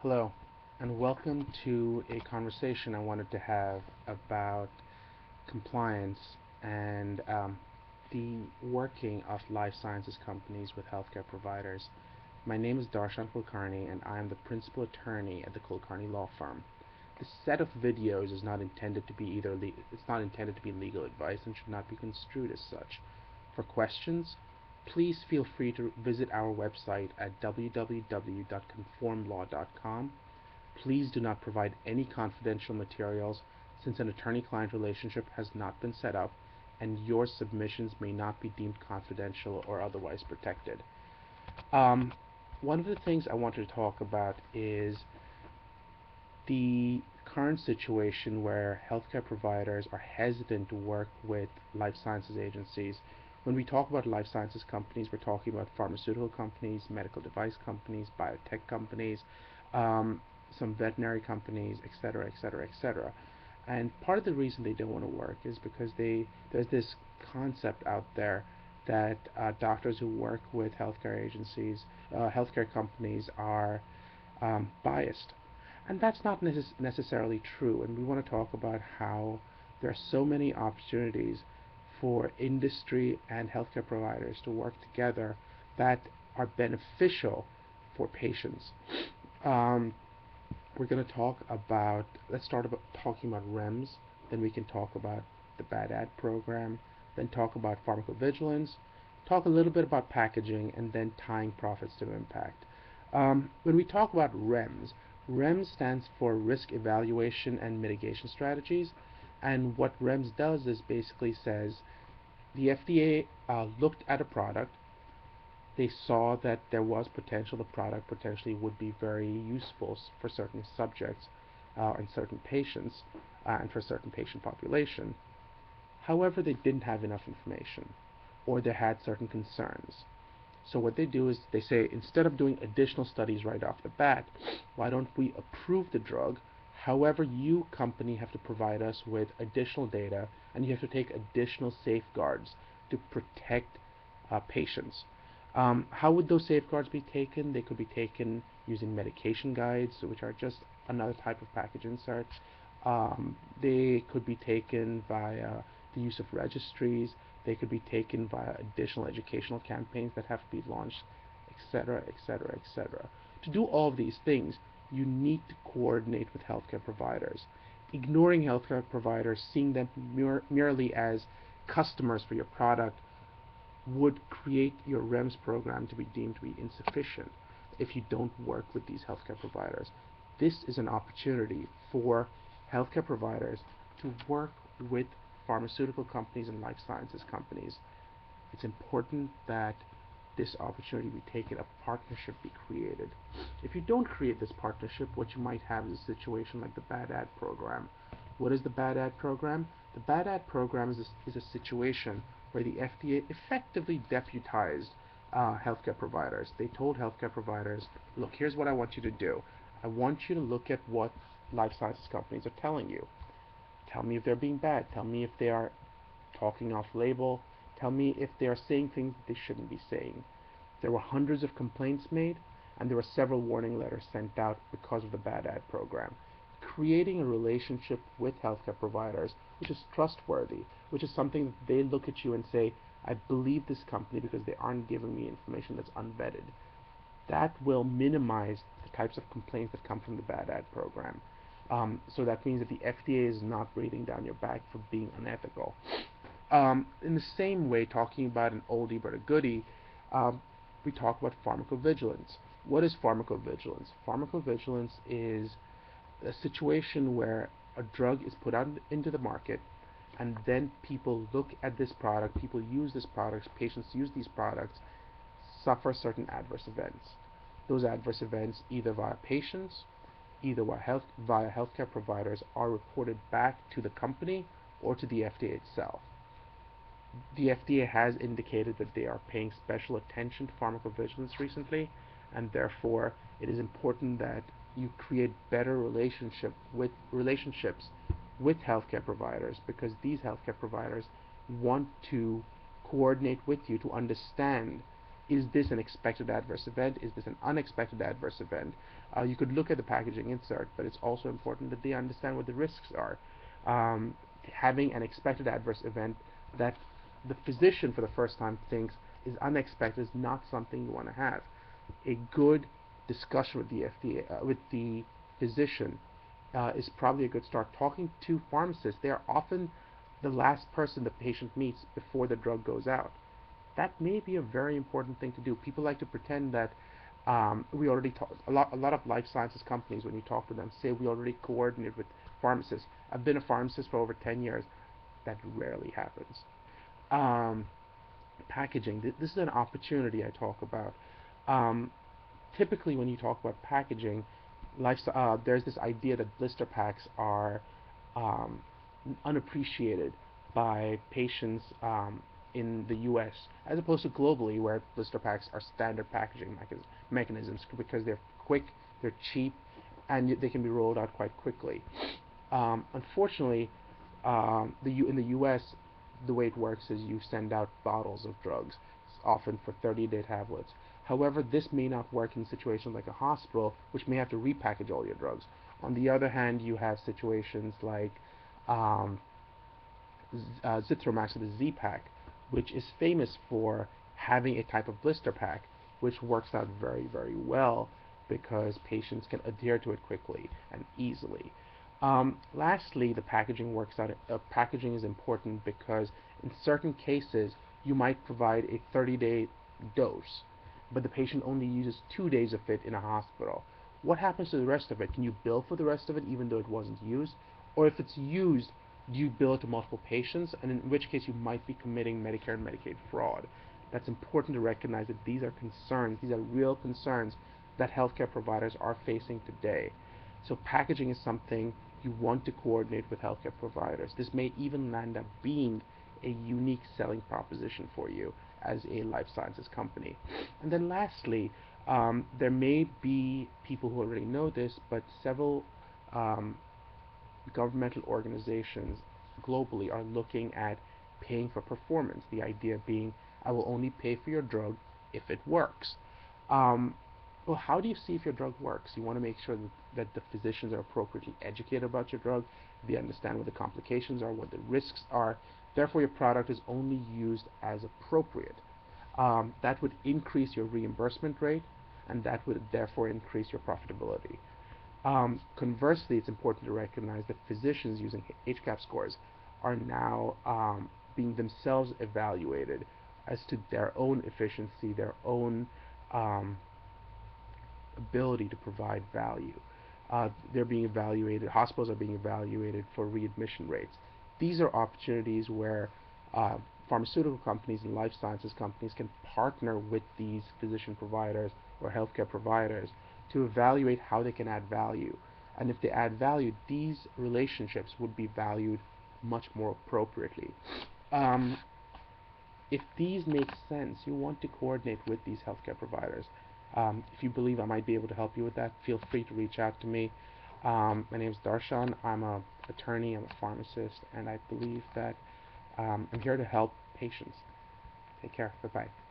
Hello, and welcome to a conversation I wanted to have about compliance and the working of life sciences companies with healthcare providers. My name is Darshan Kulkarni, and I am the principal attorney at the Kulkarni Law Firm. This set of videos is not intended to be it's not intended to be legal advice and should not be construed as such. For questions, please feel free to visit our website at www.conformlaw.com. Please do not provide any confidential materials since an attorney-client relationship has not been set up and your submissions may not be deemed confidential or otherwise protected. Um, One of the things I wanted to talk about is the current situation where healthcare providers are hesitant to work with life sciences agencies. When we talk about life sciences companies, we're talking about pharmaceutical companies, medical device companies, biotech companies, um, some veterinary companies, etc., etc., etc. And part of the reason they don't want to work is because there's this concept out there that doctors who work with healthcare agencies, healthcare companies are biased. And that's not necessarily true. And we want to talk about how there are so many opportunities for industry and healthcare providers to work together that are beneficial for patients. Um, we're going to talk about, let's start about talking about REMS, then we can talk about the bad ad program, then talk about pharmacovigilance, talk a little bit about packaging, and then tying profits to impact. When we talk about REMS, REMS stands for Risk Evaluation and Mitigation Strategies, and what REMS does is basically says the FDA looked at a product, they saw that there was potential, the product potentially would be very useful for certain subjects and certain patients and for certain patient population. However, they didn't have enough information or they had certain concerns. So what they do is they say, instead of doing additional studies right off the bat, why don't we approve the drug? However, you company have to provide us with additional data and you have to take additional safeguards to protect patients. How would those safeguards be taken? They could be taken using medication guides, which are just another type of package insert. They could be taken via the use of registries. They could be taken via additional educational campaigns that have to be launched, etc., etc., etc. To do all of these things, you need to coordinate with healthcare providers. Ignoring healthcare providers, seeing them merely as customers for your product, would create your REMS program to be deemed to be insufficient if you don't work with these healthcare providers. This is an opportunity for healthcare providers to work with pharmaceutical companies and life sciences companies. It's important that this opportunity be taken, a partnership be created. If you don't create this partnership, what you might have is a situation like the bad ad program. What is the bad ad program? The bad ad program is a situation where the FDA effectively deputized healthcare providers. They told healthcare providers, look, here's what I want you to do. I want you to look at what life sciences companies are telling you. Tell me if they're being bad. Tell me if they are talking off label. Tell me if they are saying things that they shouldn't be saying. There were hundreds of complaints made, and there were several warning letters sent out because of the bad ad program. Creating a relationship with healthcare providers, which is trustworthy, which is something that they look at you and say, I believe this company because they aren't giving me information that's unvetted. That will minimize the types of complaints that come from the bad ad program. So that means that the FDA is not breathing down your back for being unethical. In the same way, talking about an oldie but a goodie, we talk about pharmacovigilance. What is pharmacovigilance? Pharmacovigilance is a situation where a drug is put out into the market and then people look at this product, people use this product, patients use these products, suffer certain adverse events. Those adverse events, either via patients, either via healthcare providers, are reported back to the company or to the FDA itself. The FDA has indicated that they are paying special attention to pharmacovigilance recently, and therefore it is important that you create better relationships with healthcare providers, because these healthcare providers want to coordinate with you to understand is this an expected adverse event? Is this an unexpected adverse event? You could look at the packaging insert, but it's also important that they understand what the risks are. Um, Having an expected adverse event that the physician for the first time thinks is unexpected is not something you want to have. A good discussion with the FDA, with the physician, is probably a good start. Talking to pharmacists, they are often the last person the patient meets before the drug goes out. That may be a very important thing to do. People like to pretend that we already talk. A lot of life sciences companies, when you talk to them, say we already coordinate with pharmacists. I've been a pharmacist for over 10 years. That rarely happens. Um, Packaging. This is an opportunity I talk about. Um, Typically, when you talk about packaging, there's this idea that blister packs are um, unappreciated by patients in the U.S. as opposed to globally, where blister packs are standard packaging mechanisms because they're quick, they're cheap, and they can be rolled out quite quickly. Unfortunately, in the U.S., the way it works is you send out bottles of drugs, often for 30-day tablets. However, this may not work in situations like a hospital, which may have to repackage all your drugs. On the other hand, you have situations like um, Zithromax, or the Z-Pack, which is famous for having a type of blister pack, which works out very, very well because patients can adhere to it quickly and easily. Lastly, the packaging works out. Packaging is important because in certain cases you might provide a 30-day dose, but the patient only uses 2 days of it in a hospital. What happens to the rest of it? Can you bill for the rest of it even though it wasn't used? Or if it's used, do you bill it to multiple patients? And in which case you might be committing Medicare and Medicaid fraud. That's important to recognize that these are concerns, these are real concerns that healthcare providers are facing today. So packaging is something you want to coordinate with healthcare providers. This may even end up being a unique selling proposition for you as a life sciences company. And then lastly, there may be people who already know this, but several um, governmental organizations globally are looking at paying for performance. The idea being, I will only pay for your drug if it works. Um, well, how do you see if your drug works? You want to make sure that the physicians are appropriately educated about your drug, they understand what the complications are, what the risks are. Therefore, your product is only used as appropriate. That would increase your reimbursement rate, and that would therefore increase your profitability. Conversely, it's important to recognize that physicians using HCAP scores are now being themselves evaluated as to their own efficiency, their own um, ability to provide value. They're being evaluated, hospitals are being evaluated for readmission rates. These are opportunities where uh, pharmaceutical companies and life sciences companies can partner with these physician providers or healthcare providers to evaluate how they can add value. And if they add value, these relationships would be valued much more appropriately. Um, if these make sense, you want to coordinate with these healthcare providers. If you believe I might be able to help you with that, feel free to reach out to me. My name is Darshan. I'm an attorney, I'm a pharmacist, and I believe that I'm here to help patients. Take care. Bye-bye.